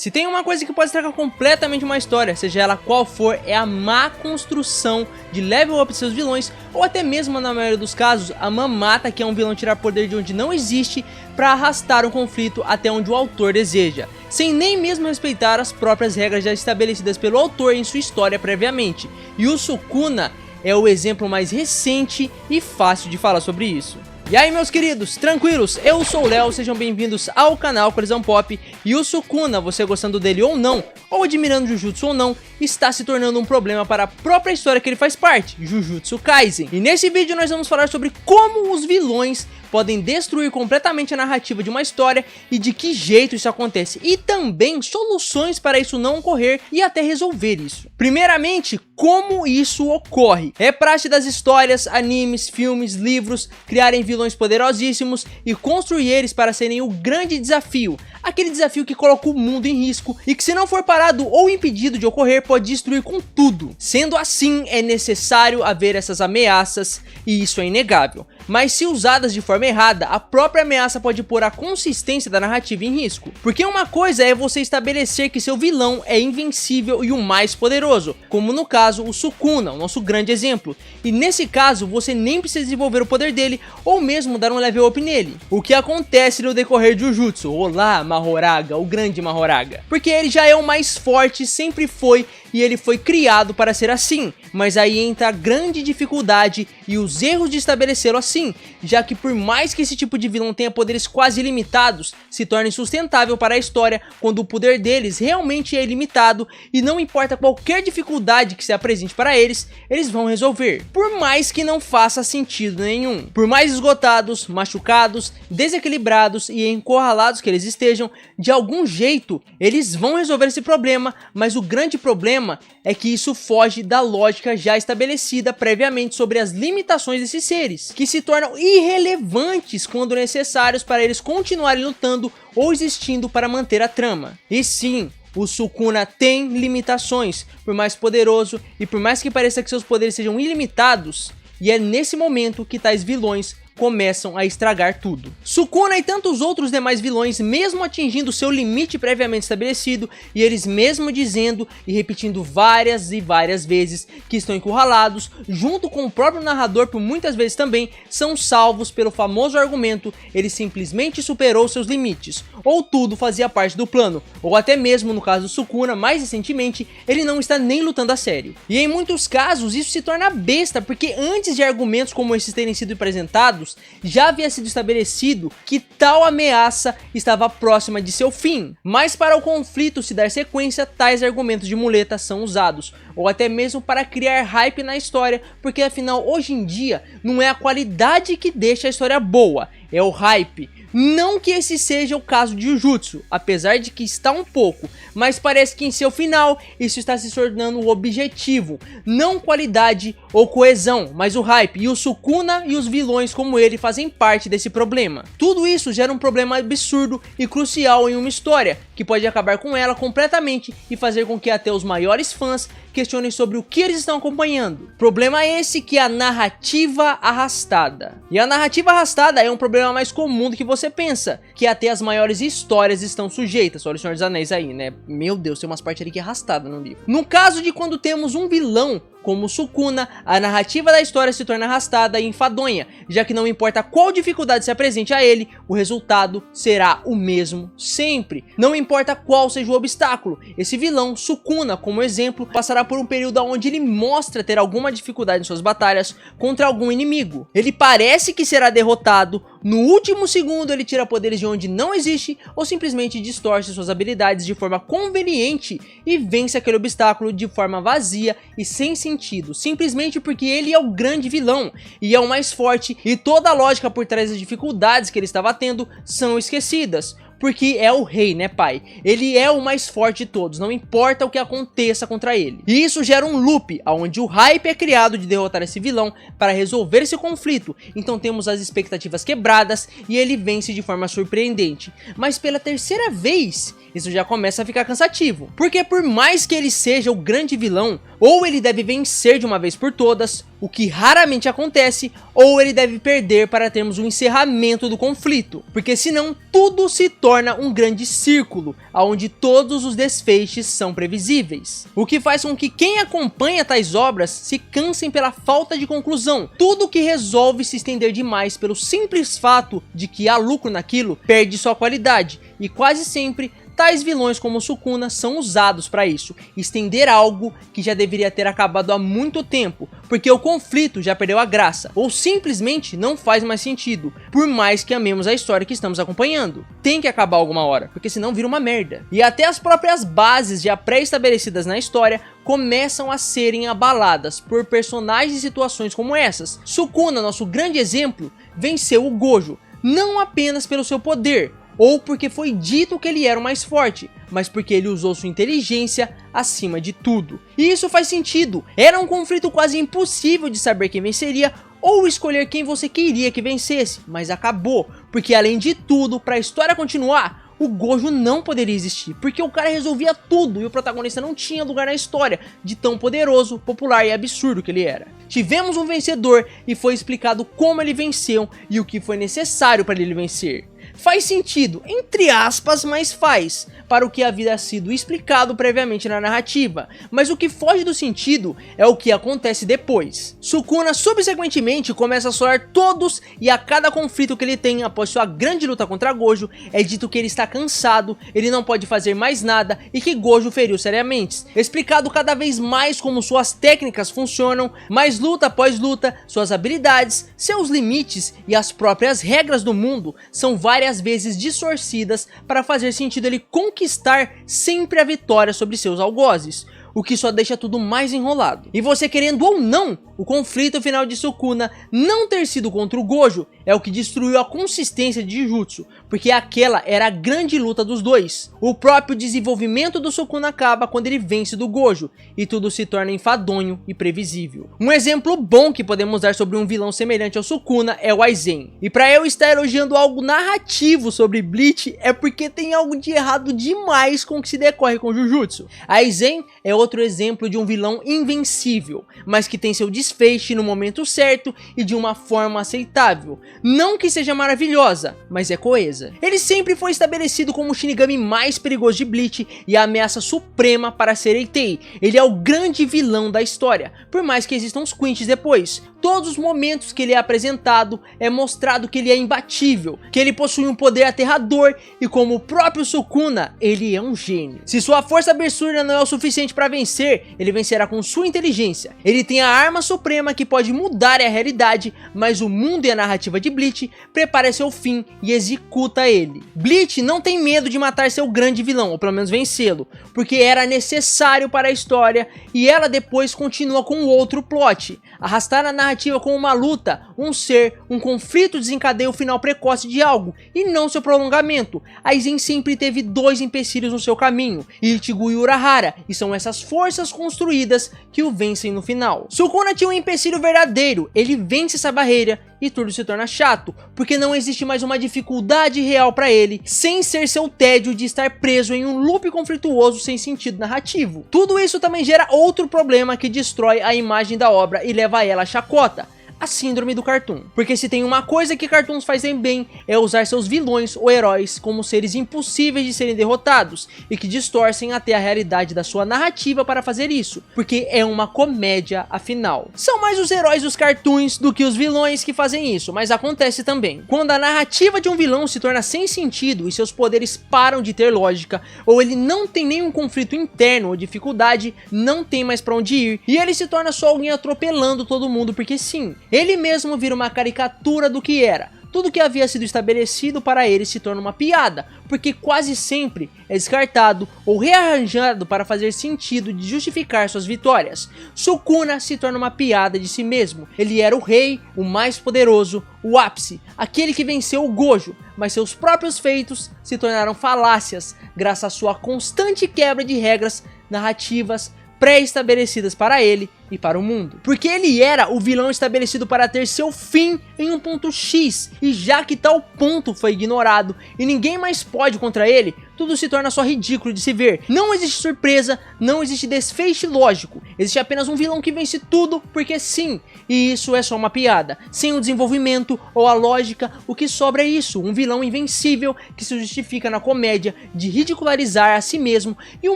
Se tem uma coisa que pode estragar completamente uma história, seja ela qual for, é a má construção de level up de seus vilões, ou até mesmo, na maioria dos casos, a mamata, que é um vilão tirar poder de onde não existe para arrastar o conflito até onde o autor deseja, sem nem mesmo respeitar as próprias regras já estabelecidas pelo autor em sua história previamente. E o Sukuna é o exemplo mais recente e fácil de falar sobre isso. E aí, meus queridos, tranquilos? Eu sou o Léo, sejam bem-vindos ao canal Colisão Pop. E o Sukuna, você gostando dele ou não, ou admirando Jujutsu ou não, está se tornando um problema para a própria história que ele faz parte, Jujutsu Kaisen. E nesse vídeo nós vamos falar sobre como os vilões podem destruir completamente a narrativa de uma história e de que jeito isso acontece, e também soluções para isso não ocorrer e até resolver isso. Primeiramente, como isso ocorre? É praxe das histórias, animes, filmes, livros criarem vilões poderosíssimos e construir eles para serem o grande desafio, aquele desafio que coloca o mundo em risco e que, se não for parado ou impedido de ocorrer, pode destruir com tudo. Sendo assim, é necessário haver essas ameaças, e isso é inegável. Mas se usadas de forma errada, a própria ameaça pode pôr a consistência da narrativa em risco. Porque uma coisa é você estabelecer que seu vilão é invencível e o mais poderoso, como no caso o Sukuna, o nosso grande exemplo. E nesse caso, você nem precisa desenvolver o poder dele, ou mesmo dar um level up nele. O que acontece no decorrer de Jujutsu, olá Mahoraga, o grande Mahoraga. Porque ele já é o mais forte, sempre foi, e ele foi criado para ser assim. Mas aí entra a grande dificuldade e os erros de estabelecê-lo assim, já que por mais que esse tipo de vilão tenha poderes quase ilimitados, se torna insustentável para a história quando o poder deles realmente é ilimitado e não importa qualquer dificuldade que se apresente para eles, eles vão resolver, por mais que não faça sentido nenhum. Por mais esgotados, machucados, desequilibrados e encurralados que eles estejam, de algum jeito eles vão resolver esse problema, mas o grande problema é que isso foge da lógica já estabelecida previamente sobre as limitações desses seres, que se tornam irrelevantes quando necessários para eles continuarem lutando ou existindo para manter a trama. E sim, o Sukuna tem limitações, por mais poderoso e por mais que pareça que seus poderes sejam ilimitados, e é nesse momento que tais vilões começam a estragar tudo. Sukuna e tantos outros demais vilões, mesmo atingindo seu limite previamente estabelecido, e eles mesmo dizendo e repetindo várias e várias vezes que estão encurralados, junto com o próprio narrador por muitas vezes também, são salvos pelo famoso argumento: ele simplesmente superou seus limites, ou tudo fazia parte do plano, ou até mesmo no caso do Sukuna, mais recentemente, ele não está nem lutando a sério. E em muitos casos isso se torna besta, porque antes de argumentos como esses terem sido apresentados, já havia sido estabelecido que tal ameaça estava próxima de seu fim. Mas para o conflito se dar sequência, tais argumentos de muleta são usados, ou até mesmo para criar hype na história, porque afinal hoje em dia não é a qualidade que deixa a história boa, é o hype. Não que esse seja o caso de Jujutsu, apesar de que está um pouco, mas parece que em seu final isso está se tornando o objetivo, não qualidade ou coesão, mas o hype, e o Sukuna e os vilões como ele fazem parte desse problema. Tudo isso gera um problema absurdo e crucial em uma história, que pode acabar com ela completamente e fazer com que até os maiores fãs questionem sobre o que eles estão acompanhando. Problema esse que é a narrativa arrastada. E a narrativa arrastada é um problema mais comum do que você pensa, que até as maiores histórias estão sujeitas. Olha o Senhor dos Anéis aí, né? Meu Deus, tem umas partes ali que é arrastada no livro. No caso de quando temos um vilão como Sukuna, a narrativa da história se torna arrastada e enfadonha, já que não importa qual dificuldade se apresente a ele, o resultado será o mesmo sempre. Não importa qual seja o obstáculo, esse vilão, Sukuna, como exemplo, passará por um período onde ele mostra ter alguma dificuldade em suas batalhas contra algum inimigo. Ele parece que será derrotado, no último segundo ele tira poderes de onde não existe, ou simplesmente distorce suas habilidades de forma conveniente e vence aquele obstáculo de forma vazia e sem sentido, simplesmente porque ele é o grande vilão e é o mais forte, e toda a lógica por trás das dificuldades que ele estava tendo são esquecidas. Porque é o rei, né, pai? Ele é o mais forte de todos, não importa o que aconteça contra ele. E isso gera um loop, onde o hype é criado de derrotar esse vilão para resolver esse conflito. Então temos as expectativas quebradas e ele vence de forma surpreendente. Mas pela terceira vez, isso já começa a ficar cansativo. Porque por mais que ele seja o grande vilão, ou ele deve vencer de uma vez por todas, o que raramente acontece, ou ele deve perder para termos um encerramento do conflito, porque senão tudo se torna um grande círculo, onde todos os desfechos são previsíveis, o que faz com que quem acompanha tais obras se cansem pela falta de conclusão. Tudo que resolve se estender demais pelo simples fato de que há lucro naquilo perde sua qualidade, e quase sempre tais vilões como o Sukuna são usados para isso, estender algo que já deveria ter acabado há muito tempo, porque o conflito já perdeu a graça, ou simplesmente não faz mais sentido, por mais que amemos a história que estamos acompanhando. Tem que acabar alguma hora, porque senão vira uma merda. E até as próprias bases já pré-estabelecidas na história começam a serem abaladas por personagens e situações como essas. Sukuna, nosso grande exemplo, venceu o Gojo, não apenas pelo seu poder, ou porque foi dito que ele era o mais forte, mas porque ele usou sua inteligência acima de tudo. E isso faz sentido, era um conflito quase impossível de saber quem venceria ou escolher quem você queria que vencesse, mas acabou, porque além de tudo, para a história continuar, o Gojo não poderia existir, porque o cara resolvia tudo e o protagonista não tinha lugar na história, de tão poderoso, popular e absurdo que ele era. Tivemos um vencedor e foi explicado como ele venceu e o que foi necessário para ele vencer. Faz sentido, entre aspas, mas faz, para o que havia sido explicado previamente na narrativa, mas o que foge do sentido é o que acontece depois. Sukuna subsequentemente começa a soar todos e a cada conflito que ele tem após sua grande luta contra Gojo, é dito que ele está cansado, ele não pode fazer mais nada e que Gojo feriu seriamente. Explicado cada vez mais como suas técnicas funcionam, mais luta após luta, suas habilidades, seus limites e as próprias regras do mundo são várias vezes distorcidas para fazer sentido ele conquistar sempre a vitória sobre seus algozes, o que só deixa tudo mais enrolado. E você querendo ou não, o conflito final de Sukuna não ter sido contra o Gojo é o que destruiu a consistência de Jujutsu, porque aquela era a grande luta dos dois. O próprio desenvolvimento do Sukuna acaba quando ele vence do Gojo, e tudo se torna enfadonho e previsível. Um exemplo bom que podemos dar sobre um vilão semelhante ao Sukuna é o Aizen. E pra eu estar elogiando algo narrativo sobre Bleach, é porque tem algo de errado demais com o que se decorre com Jujutsu. Aizen é outro exemplo de um vilão invencível, mas que tem seu desfecho no momento certo e de uma forma aceitável. Não que seja maravilhosa, mas é coesa. Ele sempre foi estabelecido como o Shinigami mais perigoso de Bleach e a ameaça suprema para Sereitei. Ele é o grande vilão da história, por mais que existam os Quinches depois. Todos os momentos que ele é apresentado, é mostrado que ele é imbatível, que ele possui um poder aterrador e, como o próprio Sukuna, ele é um gênio. Se sua força absurda não é o suficiente para vencer, ele vencerá com sua inteligência. Ele tem a arma suprema que pode mudar a realidade, mas o mundo e a narrativa de Bleach prepara seu fim e executa ele. Bleach não tem medo de matar seu grande vilão, ou pelo menos vencê-lo, porque era necessário para a história e ela depois continua com outro plot. Arrastar a narrativa com uma luta, um ser, um conflito desencadeia o final precoce de algo, e não seu prolongamento. Aizen sempre teve dois empecilhos no seu caminho, Ichigo e Urahara, e são essas forças construídas que o vencem no final. Sukuna tinha um empecilho verdadeiro, ele vence essa barreira, e tudo se torna chato, porque não existe mais uma dificuldade real para ele, sem ser seu tédio de estar preso em um loop conflituoso sem sentido narrativo. Tudo isso também gera outro problema que destrói a imagem da obra e leva ela à chacota: a síndrome do cartoon. Porque se tem uma coisa que cartoons fazem bem, é usar seus vilões ou heróis como seres impossíveis de serem derrotados, e que distorcem até a realidade da sua narrativa para fazer isso, porque é uma comédia afinal. São mais os heróis dos cartoons do que os vilões que fazem isso, mas acontece também. Quando a narrativa de um vilão se torna sem sentido e seus poderes param de ter lógica, ou ele não tem nenhum conflito interno ou dificuldade, não tem mais pra onde ir, e ele se torna só alguém atropelando todo mundo porque sim. Ele mesmo vira uma caricatura do que era. Tudo que havia sido estabelecido para ele se torna uma piada, porque quase sempre é descartado ou rearranjado para fazer sentido de justificar suas vitórias. Sukuna se torna uma piada de si mesmo. Ele era o rei, o mais poderoso, o ápice, aquele que venceu o Gojo, mas seus próprios feitos se tornaram falácias, graças à sua constante quebra de regras narrativas pré-estabelecidas para ele e para o mundo. Porque ele era o vilão estabelecido para ter seu fim em um ponto X, e já que tal ponto foi ignorado e ninguém mais pode contra ele, tudo se torna só ridículo de se ver. Não existe surpresa, não existe desfecho lógico, existe apenas um vilão que vence tudo porque sim, e isso é só uma piada. Sem o desenvolvimento ou a lógica, o que sobra é isso, um vilão invencível que se justifica na comédia de ridicularizar a si mesmo e o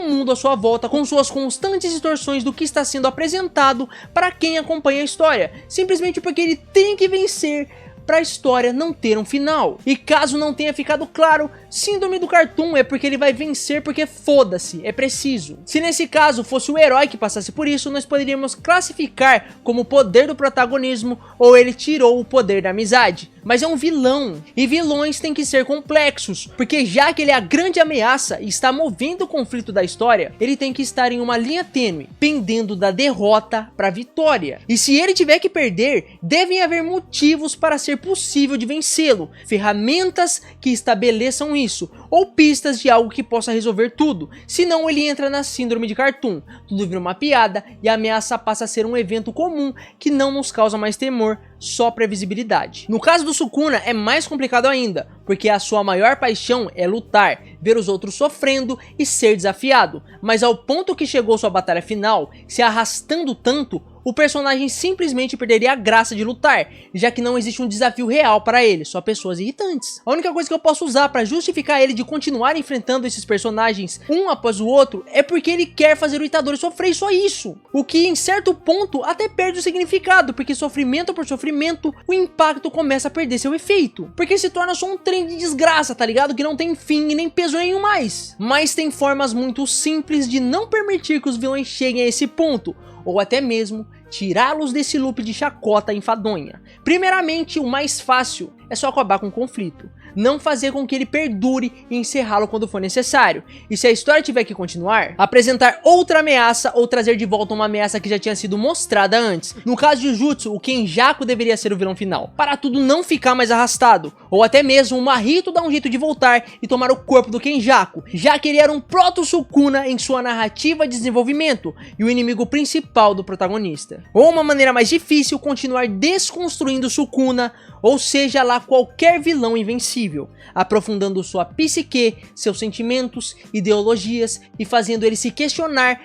mundo à sua volta com suas constantes distorções do que está sendo apresentado para quem acompanha a história, simplesmente porque ele tem que vencer para a história não ter um final. E caso não tenha ficado claro, síndrome do Cartoon é porque ele vai vencer porque foda-se, é preciso. Se nesse caso fosse o herói que passasse por isso, nós poderíamos classificar como o poder do protagonismo ou ele tirou o poder da amizade. Mas é um vilão, e vilões têm que ser complexos, porque já que ele é a grande ameaça e está movendo o conflito da história, ele tem que estar em uma linha tênue, pendendo da derrota para a vitória. E se ele tiver que perder, devem haver motivos para ser possível de vencê-lo, ferramentas que estabeleçam isso, ou pistas de algo que possa resolver tudo, senão ele entra na síndrome de Cartoon, tudo vira uma piada e a ameaça passa a ser um evento comum que não nos causa mais temor, só previsibilidade. No caso do Sukuna é mais complicado ainda, porque a sua maior paixão é lutar, ver os outros sofrendo e ser desafiado, mas ao ponto que chegou sua batalha final, se arrastando tanto, o personagem simplesmente perderia a graça de lutar, já que não existe um desafio real para ele, só pessoas irritantes. A única coisa que eu posso usar para justificar ele de continuar enfrentando esses personagens um após o outro é porque ele quer fazer o Itadori sofrer, só isso. O que em certo ponto até perde o significado, porque sofrimento por sofrimento, o impacto começa a perder seu efeito, porque se torna só um trem de desgraça, tá ligado? Que não tem fim e nem peso nenhum mais. Mas tem formas muito simples de não permitir que os vilões cheguem a esse ponto, ou até mesmo tirá-los desse loop de chacota enfadonha. Primeiramente, o mais fácil é só acabar com o conflito, não fazer com que ele perdure e encerrá-lo quando for necessário. E se a história tiver que continuar, apresentar outra ameaça ou trazer de volta uma ameaça que já tinha sido mostrada antes. No caso de Jujutsu, o Kenjaku deveria ser o vilão final, para tudo não ficar mais arrastado, ou até mesmo o Mahito dar um jeito de voltar e tomar o corpo do Kenjaku, já que ele era um proto-Sukuna em sua narrativa de desenvolvimento e o inimigo principal do protagonista. Ou uma maneira mais difícil, continuar desconstruindo Sukuna, ou seja lá qualquer vilão invencível, aprofundando sua psique, seus sentimentos, ideologias e fazendo ele se questionar,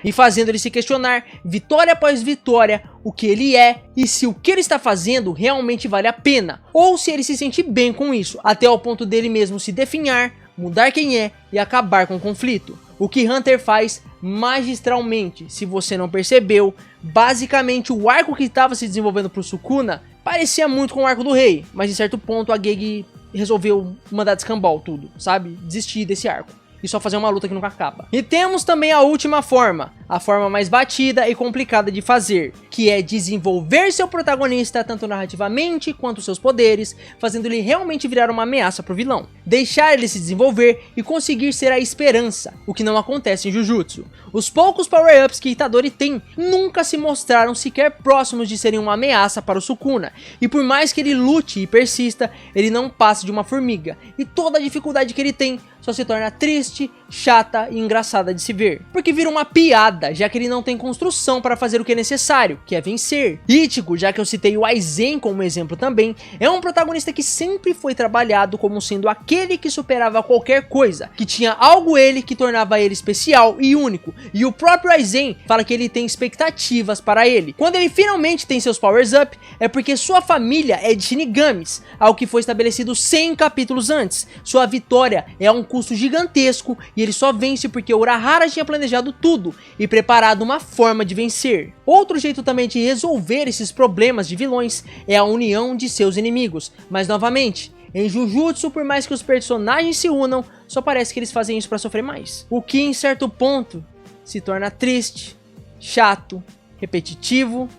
vitória após vitória, o que ele é e se o que ele está fazendo realmente vale a pena, ou se ele se sente bem com isso, até ao ponto dele mesmo se definhar, mudar quem é e acabar com o conflito. O que Hunter faz magistralmente. Se você não percebeu, basicamente o arco que estava se desenvolvendo para o Sukuna parecia muito com o arco do rei, mas em certo ponto a Gege resolveu mandar descambar tudo, sabe? Desistir desse arco e só fazer uma luta que nunca acaba. E temos também a última forma, a forma mais batida e complicada de fazer, que é desenvolver seu protagonista tanto narrativamente quanto seus poderes, fazendo ele realmente virar uma ameaça pro vilão. Deixar ele se desenvolver e conseguir ser a esperança, o que não acontece em Jujutsu. Os poucos power-ups que Itadori tem nunca se mostraram sequer próximos de serem uma ameaça para o Sukuna, e por mais que ele lute e persista, ele não passa de uma formiga, e toda a dificuldade que ele tem só se torna triste, chata e engraçada de se ver, porque vira uma piada, já que ele não tem construção para fazer o que é necessário, que é vencer. Ichigo, já que eu citei o Aizen como exemplo também, é um protagonista que sempre foi trabalhado como sendo aquele que superava qualquer coisa, que tinha algo ele que tornava ele especial e único, e o próprio Aizen fala que ele tem expectativas para ele. Quando ele finalmente tem seus powers up, é porque sua família é de Shinigamis, algo que foi estabelecido 100 capítulos antes. Sua vitória é a um custo gigantesco e ele só vence porque Urahara tinha planejado tudo e preparado uma forma de vencer. Outro jeito também de resolver esses problemas de vilões é a união de seus inimigos, mas novamente, em Jujutsu, por mais que os personagens se unam, só parece que eles fazem isso para sofrer mais, o que em certo ponto se torna triste, chato, repetitivo,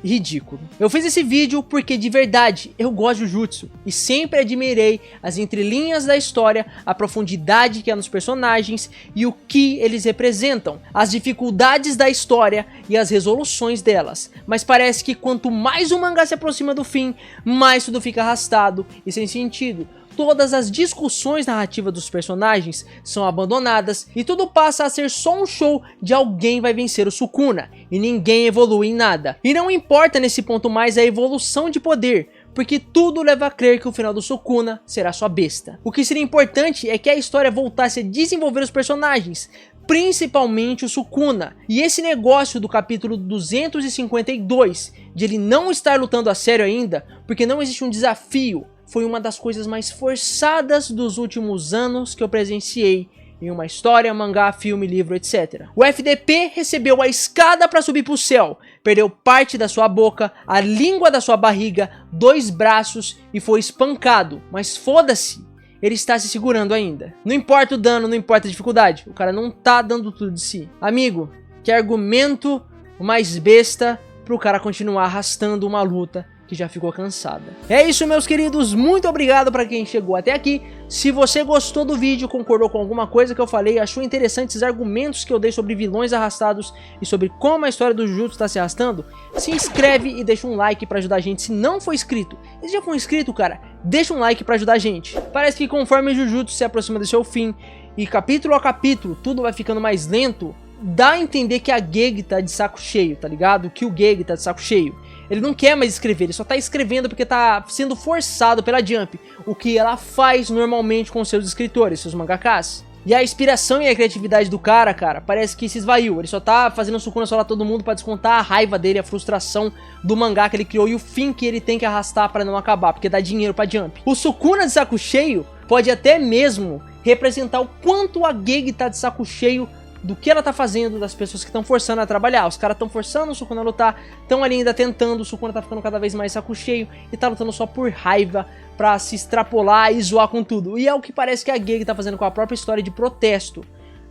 ridículo. Eu fiz esse vídeo porque de verdade eu gosto de Jujutsu e sempre admirei as entrelinhas da história, a profundidade que há nos personagens e o que eles representam, as dificuldades da história e as resoluções delas, mas parece que quanto mais o mangá se aproxima do fim, mais tudo fica arrastado e sem sentido. todas as discussões narrativas dos personagens são abandonadas e tudo passa a ser só um show de alguém vai vencer o Sukuna e ninguém evolui em nada. E não importa nesse ponto mais a evolução de poder, porque tudo leva a crer que o final do Sukuna será só besta. O que seria importante é que a história voltasse a desenvolver os personagens, principalmente o Sukuna. E esse negócio do capítulo 252, de ele não estar lutando a sério ainda, porque não existe um desafio, foi uma das coisas mais forçadas dos últimos anos que eu presenciei em uma história, mangá, filme, livro, etc. O FDP recebeu a escada para subir pro céu, perdeu parte da sua boca, a língua da sua barriga, 2 braços e foi espancado. Mas foda-se, ele está se segurando ainda. Não importa o dano, não importa a dificuldade, o cara não tá dando tudo de si. Amigo, que argumento mais besta pro cara continuar arrastando uma luta que já ficou cansada. É isso, meus queridos, muito obrigado para quem chegou até aqui. Se você gostou do vídeo, concordou com alguma coisa que eu falei, achou interessantes os argumentos que eu dei sobre vilões arrastados e sobre como a história do Jujutsu está se arrastando, se inscreve e deixa um like para ajudar a gente. Se não for inscrito, e se já for inscrito, cara, deixa um like para ajudar a gente. Parece que conforme o Jujutsu se aproxima do seu fim e capítulo a capítulo tudo vai ficando mais lento, dá a entender que a Gege tá de saco cheio, tá ligado? Que o Gege tá de saco cheio. Ele não quer mais escrever, ele só tá escrevendo porque tá sendo forçado pela Jump, o que ela faz normalmente com seus escritores, seus mangakas. E a inspiração e a criatividade do cara, parece que se esvaiu. Ele só tá fazendo Sukuna solar todo mundo pra descontar a raiva dele, a frustração do mangá que ele criou e o fim que ele tem que arrastar pra não acabar, porque dá dinheiro pra Jump. O Sukuna de saco cheio pode até mesmo representar o quanto a Gege tá de saco cheio do que ela tá fazendo, das pessoas que estão forçando a trabalhar. Os caras estão forçando o Sukuna a lutar, estão ali ainda tentando, o Sukuna tá ficando cada vez mais saco cheio e tá lutando só por raiva, pra se extrapolar e zoar com tudo. E é o que parece que a Gege tá fazendo com a própria história de protesto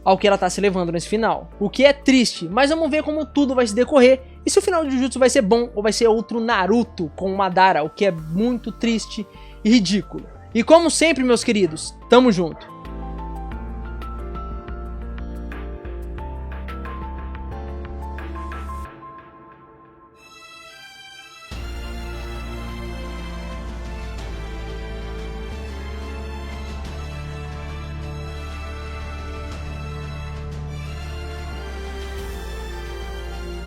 ao que ela tá se levando nesse final. O que é triste, mas vamos ver como tudo vai se decorrer e se o final de Jujutsu vai ser bom ou vai ser outro Naruto com Madara, o que é muito triste e ridículo. E como sempre, meus queridos, tamo junto.